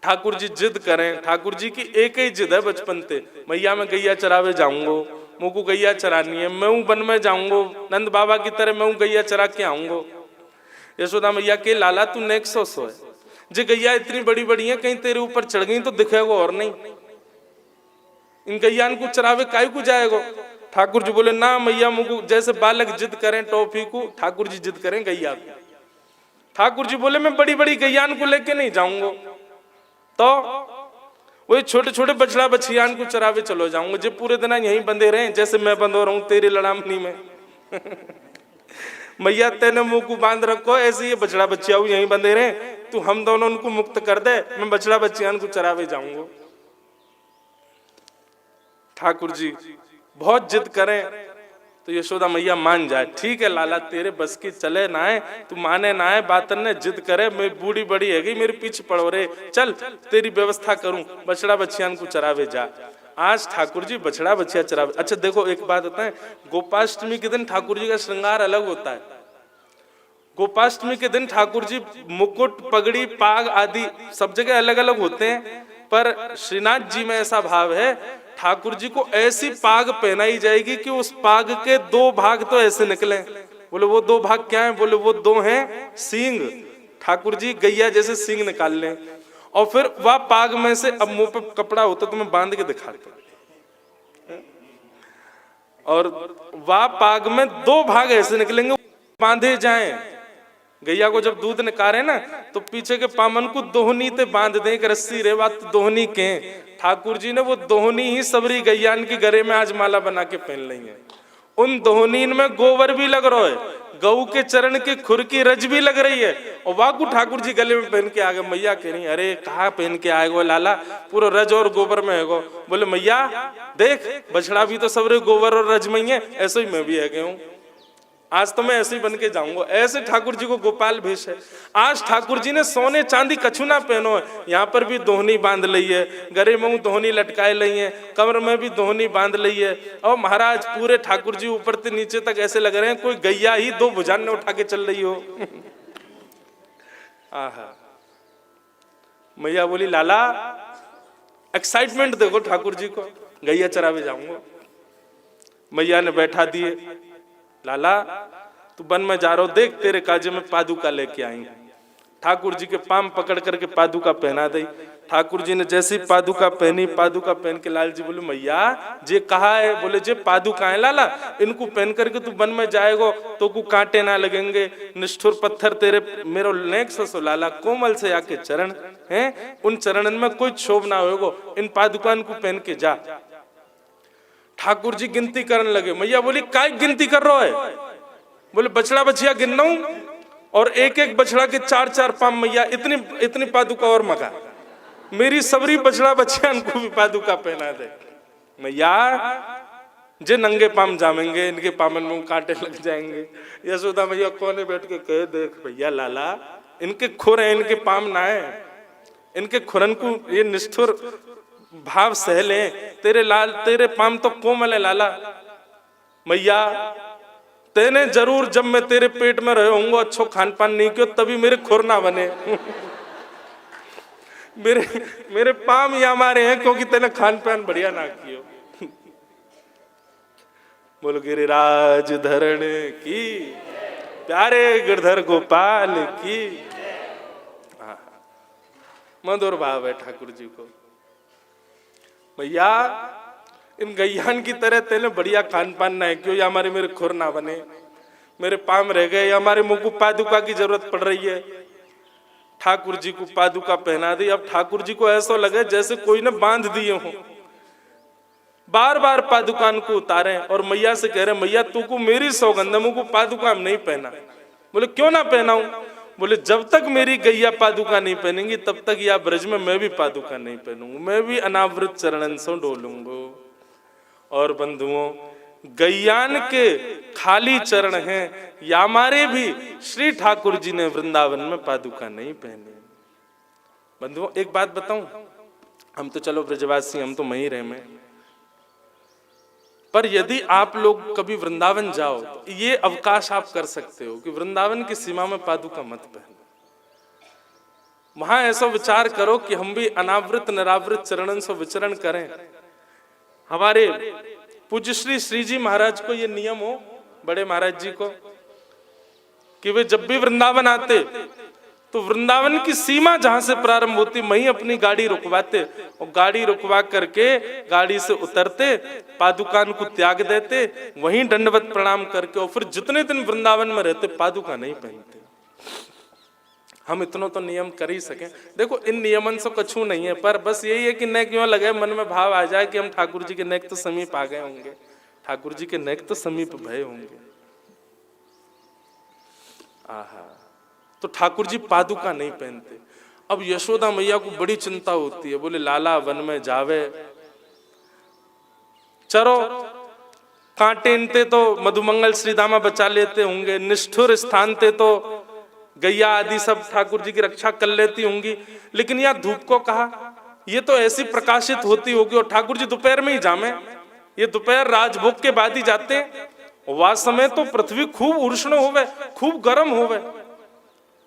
ठाकुर जी जिद करें, ठाकुर जी की एक ही जिद है बचपन से, मैया मैं गैया चरावे जाऊंगो, मुझको गैया चरानी है, मैं वन में जाऊंगो, नंद बाबा की तरह मैं गैया चरा के आऊंगो। यशोदा मैया के लाला तू नेक्सो सो है, जे गैया इतनी बड़ी बड़ी है, कहीं तेरे ऊपर चढ़ गई तो दिखेगा और नहीं, इन गैया को चरावे काय को जाएगो। ठाकुर जी बोले ना मैया, मुझको जैसे बालक जिद करें टॉफी को, ठाकुर जी जिद करें गैया को। ठाकुर जी बोले मैं बड़ी बड़ी गैयान को लेके नहीं जाऊंगा, तो वही छोटे छोटे बछड़ा बछियान को चरावे चलो जाऊंगा, जो पूरे दिन यहीं बंधे रहे जैसे मैं बंधो रहूं तेरे लड़ामनी में। मैया तेने मुंह को बांध रखो, ऐसे ये बछड़ा बच्चियाऊ यहीं बंधे रहे, तू हम दोनों उनको मुक्त कर दे, मैं बछड़ा बच्चियान को चरावे जाऊंगा। ठाकुर जी बहुत जिद करें तो यशोदा मैया मान जाए, ठीक है लाला तेरे बस की चले ना है, तू माने ना है, बातन ने जिद करे, मैं बूढ़ी बड़ी है गई मेरे पीछे पड़ो रे, चल तेरी व्यवस्था करूं, बछड़ा बच्चियान को चरावे जा। आज ठाकुर जी बछड़ा बच्चिया चरावे। अच्छा देखो एक बात होता है, गोपाष्टमी के दिन ठाकुर जी का श्रृंगार अलग होता है। गोपाष्टमी के दिन ठाकुर जी मुकुट पगड़ी पाग आदि सब जगह अलग अलग होते हैं, पर श्रीनाथ जी में ऐसा भाव है ठाकुर जी को ऐसी पाग पहनाई जाएगी कि उस पाग के दो भाग तो ऐसे निकले। बोले वो दो भाग क्या है? बोले वो दो हैं सींग, ठाकुर जी गैया जैसे सींग निकाल लें, और फिर वह पाग में से, अब मुंह पे कपड़ा होता तो मैं बांध के दिखाता, और वह पाग में दो भाग ऐसे निकलेंगे बांधे जाएं। गैया को जब दूध निकाले ना तो पीछे के पामन को दोहनी ते बांध दें, एक रस्सी रे बात दोहनी के। ठाकुर जी ने वो दोहनी ही सबरी गैयान की गरे में आज माला बना के पहन ली है। उन दोहनीन में गोबर भी लग रहा है, गऊ के चरण की खुर की रज भी लग रही है, और वाकू ठाकुर जी गले में पहन के आ गए। मैया कह रही अरे कहाँ पहन के आएगो लाला, पूरा रज और गोबर में है गो। बोले मैया देख बछड़ा भी तो सबरे गोबर और रज में ही है, ऐसे ही मैं भी है गया हूँ, आज तो मैं ऐसे ही बन के जाऊंगा। ऐसे ठाकुर जी को गोपाल भेष है। आज ठाकुर जी ने सोने चांदी कछु ना पहनो है, यहाँ पर भी दोहनी बांध ली है, गरे में दोहनी लटकाए ली है, कमर में भी दोहनी बांध ली है, और महाराज पूरे ठाकुर जी ऊपर से नीचे तक ऐसे लग रहे हैं कोई गैया ही दो भुजान ने उठा के चल रही हो। आहा, मैया बोली लाला एक्साइटमेंट देखो ठाकुर जी को, गैया चरावे जाऊंगा। मैया ने बैठा दिए, लाला तू वन में जा रहा हो, देख तेरे काजे में पादुका लेके आई। ठाकुर जी के पाम पकड़ करके पादुका पहना दी। ठाकुर जी ने जैसी पादुका पहनी, पादुका पहन के लाल जी बोले मैया जे कहा है? बोले जे पादुका है लाला, इनको पहन करके तू वन में जाएगो तो को कांटे ना लगेंगे, निष्ठुर पत्थर तेरे मेरो नेक सो लाला, कोमल से आके चरण हैं, उन चरणन में कोई क्षोभ ना होगो, इन पादुका को पहन के जा। ठाकुर जी गिनती करने लगे। मैया बोली काय गिनती कर रहा है? बोले बछड़ा बछिया गिनना हूं, और एक एक बछड़ा के चार चार पाम मैया इतनी इतनी पादुका और मगा, मेरी सबरी बछड़ा बछिया इनको भी पादुका पहना दे। मैया जे नंगे पाम जामेंगे, इनके पामन में कांटे लग जाएंगे। यशोदा मैया कोने बैठ के कहे देख भैया लाला इनके खुर है, इनके पाम ना है, इनके खुरन को ये निष्ठुर भाव सहले, तेरे लाल तेरे पाम तो कोमल है लाला। मैया तेने जरूर जब मैं तेरे पेट में रहे होंगे अच्छो खान पान नहीं किया तभी मेरे खुर ना बने। मेरे पाम ही हमारे हैं क्योंकि तेने खान पान बढ़िया ना कियो। बोल गिरिराज धरण की, प्यारे गिरधर गोपाल की। मधुर भाव है ठाकुर जी को। भैया इन गैयान की तरह तेने बढ़िया खान पान ना है क्यों, या हमारे मेरे खुर ना बने, मेरे पाम रह गए, हमारे मुंह को पादुका की जरूरत पड़ रही है। ठाकुर जी को पादुका पहना दी। अब ठाकुर जी को ऐसा लगे जैसे कोई ने बांध दिए हो, बार बार पादुकान को उतारे और मैया से कह रहे मैया तू को मेरी सौगंध, मुंह को पादुका हम नहीं पहना। बोले क्यों ना पहनाऊं? बोले जब तक मेरी गैया पादुका नहीं पहनेंगी तब तक या ब्रज में मैं भी पादुका नहीं पहनूंगा, मैं भी अनावृत चरणन से डोलूंगा। और बंधुओं गैयान के खाली चरण हैं, या हमारे भी श्री ठाकुर जी ने वृंदावन में पादुका नहीं पहने। बंधुओं एक बात बताऊं, हम तो चलो ब्रजवासी, हम तो वहीं रहे में, पर यदि आप लोग कभी वृंदावन जाओ तो ये अवकाश आप कर सकते हो कि वृंदावन की सीमा में पादुका मत पहनो। वहां ऐसा विचार करो कि हम भी अनावृत निरावृत चरणन से विचरण करें। हमारे पूज्य श्री जी महाराज को ये नियम हो, बड़े महाराज जी को, कि वे जब भी वृंदावन आते तो वृंदावन की सीमा जहां से प्रारंभ होती वहीं अपनी गाड़ी रुकवाते, और गाड़ी रुकवा करके गाड़ी से उतरते, पादुकान को त्याग देते, वहीं दंडवत प्रणाम करके, और फिर जितने दिन वृंदावन में रहते पादुका नहीं पहनते। हम इतना तो नियम कर ही सकें। देखो इन नियमन से कछु नहीं है, पर बस यही है कि नेक क्यों लगे, मन में भाव आ जाए कि हम ठाकुर जी के नेक तो समीप आ गए होंगे, ठाकुर जी के नेक तो समीप भय होंगे। आहा, तो ठाकुर जी पादुका नहीं पहनते। अब यशोदा मैया को बड़ी चिंता होती है, बोले लाला वन में जावे, चलो कांटे इनते तो मधुमंगल श्रीदामा बचा लेते होंगे, निष्ठुर स्थान थे तो गैया आदि सब ठाकुर जी की रक्षा कर लेती होंगी, लेकिन यह धूप को कहा, ये तो ऐसी प्रकाशित होती होगी, और ठाकुर जी दोपहर में ही जामे, ये दोपहर राजभोग के बाद ही जाते, वह समय तो पृथ्वी खूब उष्ण होवे, खूब गर्म होवे।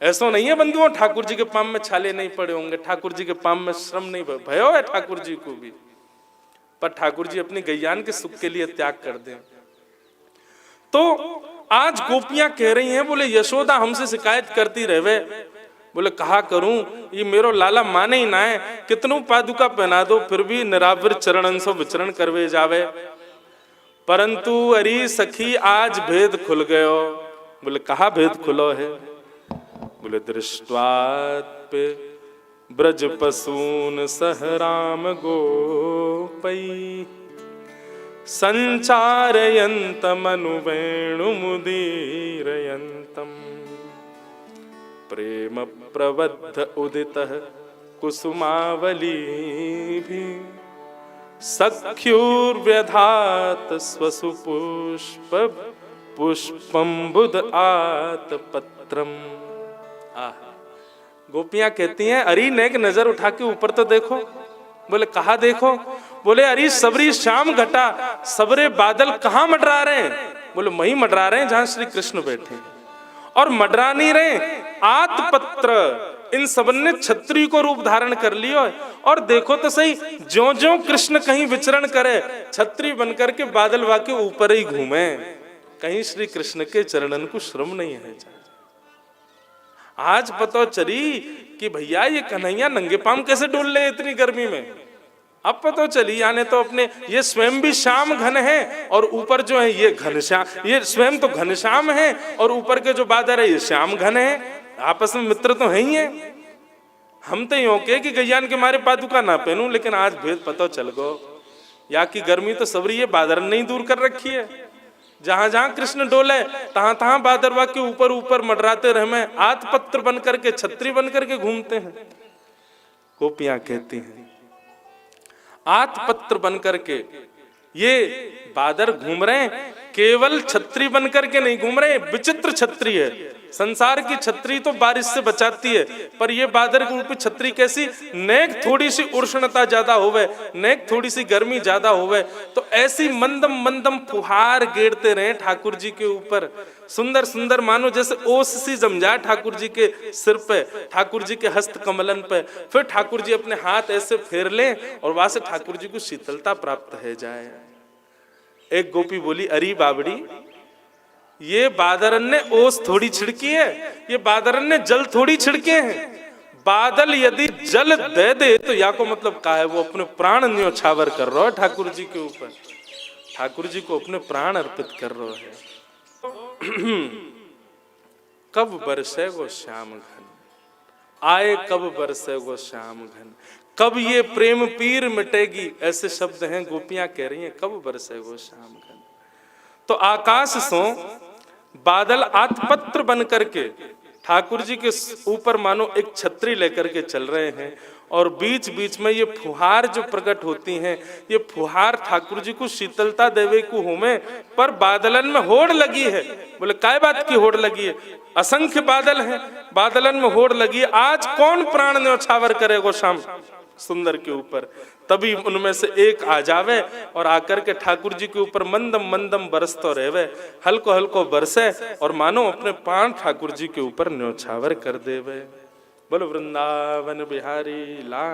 ऐसा नहीं है बंधुओं ठाकुर जी के पाम में छाले नहीं पड़े होंगे, ठाकुर जी के पाम में श्रम नहीं भयो है ठाकुर जी को भी, पर ठाकुर जी अपनी गैयान के सुख के लिए त्याग कर दें। तो आज गोपियां कह रही हैं, बोले यशोदा हमसे शिकायत करती रहे, बोले कहा करूं, ये मेरो लाला माने ही ना है, कितनों पादुका पहना दो फिर भी निरावृत चरणन से विचरण करवे जावे। परंतु अरे सखी आज भेद खुल गयो। बोले कहा भेद खुलो है? बोले दृष्टवात्पे ब्रज पसून सह राम गोपई संचारयन्तमनुवेणुमुदीरयन्तम् प्रेम प्रबद्ध उदितः कुसुमावलीभिः सख्युर्व्यधात स्वसुपुष्प पुष्पं बुध आतपत्रम्। गोपियां कहती हैं अरे नेक नजर उठा के ऊपर तो देखो। बोले कहा देखो? बोले अरे सबरी श्याम घटा सबरे बादल कहाँ मंडरा रहे हैं? बोले वहीं मंडरा रहे हैं जहां श्री कृष्ण बैठे, और मंडरा नहीं रहे, आतपत्र इन सबन ने छत्री को रूप धारण कर लियो। और देखो तो सही, ज्यों ज्यों कृष्ण कहीं विचरण करे छत्री बनकर के बादल वाके ऊपर ही घूमे, कहीं श्री कृष्ण के चरणन को श्रम नहीं है। आज पता चली कि भैया ये कन्हैया नंगे पाम कैसे डोल ले इतनी गर्मी में। अब पता चली यानी तो अपने ये स्वयं भी श्याम घन है, और ऊपर जो है ये घनश्याम, ये स्वयं तो घनश्याम है, और ऊपर के जो बादल है ये श्याम घन है। आपस में मित्र तो है ही है। हम तो यूं के कि गैयान के मारे पादुका ना पहनूं, लेकिन आज भेद पता चल गो। या की गर्मी तो सबरी ये बादर नहीं दूर कर रखी है। जहां जहां कृष्ण डोले तहां तहां बादरवा के ऊपर ऊपर मंडराते रहे, आतपत्र बन करके छत्री बन करके घूमते हैं। गोपियां कहती हैं आतपत्र बन करके ये बादर घूम रहे हैं, केवल छत्री बन करके नहीं घूम रहे, विचित्र छत्री है। संसार की छत्री तो बारिश से बचाती है, पर ये बादर की रूपी छत्री कैसी? नेक थोड़ी सी उष्णता ज्यादा होवे, नेक थोड़ी सी गर्मी ज्यादा होवे, तो ऐसी मंदम मंदम फुहार गेरते रहे ठाकुर जी के ऊपर। सुंदर सुंदर मानो जैसे ओस सी जम जाए ठाकुर जी के सिर पे, ठाकुर जी के हस्त कमलन पे, फिर ठाकुर जी अपने हाथ ऐसे फेर लें और वहां से ठाकुर जी को शीतलता प्राप्त है जाए। एक गोपी बोली अरे बाबड़ी, ये बादरन ने ओस थोड़ी छिड़की है, ये बादरन ने जल थोड़ी छिड़के हैं। बादल यदि जल दे दे तो या को मतलब क्या है? वो अपने प्राण न्योछावर कर रहा है ठाकुर जी के ऊपर, ठाकुर जी को अपने प्राण अर्पित कर रहा है। कब बरसे वो श्याम घन, आए कब बरसे वो श्याम घन, कब ये प्रेम पीर मिटेगी, ऐसे शब्द हैं। गोपियां कह रही हैं कब बरसे वो श्याम घन। तो आकाश सो बादल आतपत्र बन करके ठाकुर जी के ऊपर मानो एक छतरी लेकर के चल रहे हैं, और बीच बीच में ये फुहार जो प्रकट होती हैं, ये फुहार ठाकुर जी को शीतलता देवे को होमे, पर बादलन में होड़ लगी है। बोले काय बात की होड़ लगी है? असंख्य बादल हैं, बादलन में होड़ लगी है। आज कौन प्राण न्योछावर करेगो श्याम सुंदर के ऊपर? तभी उनमें से एक आ जावे और आकर के ठाकुर जी के ऊपर मंदम मंदम बरसतो रहवे, हल्को हल्को बरसे, और मानो अपने प्राण ठाकुर जी के ऊपर न्योछावर कर देवे। बोलो वृंदावन बिहारी लाल।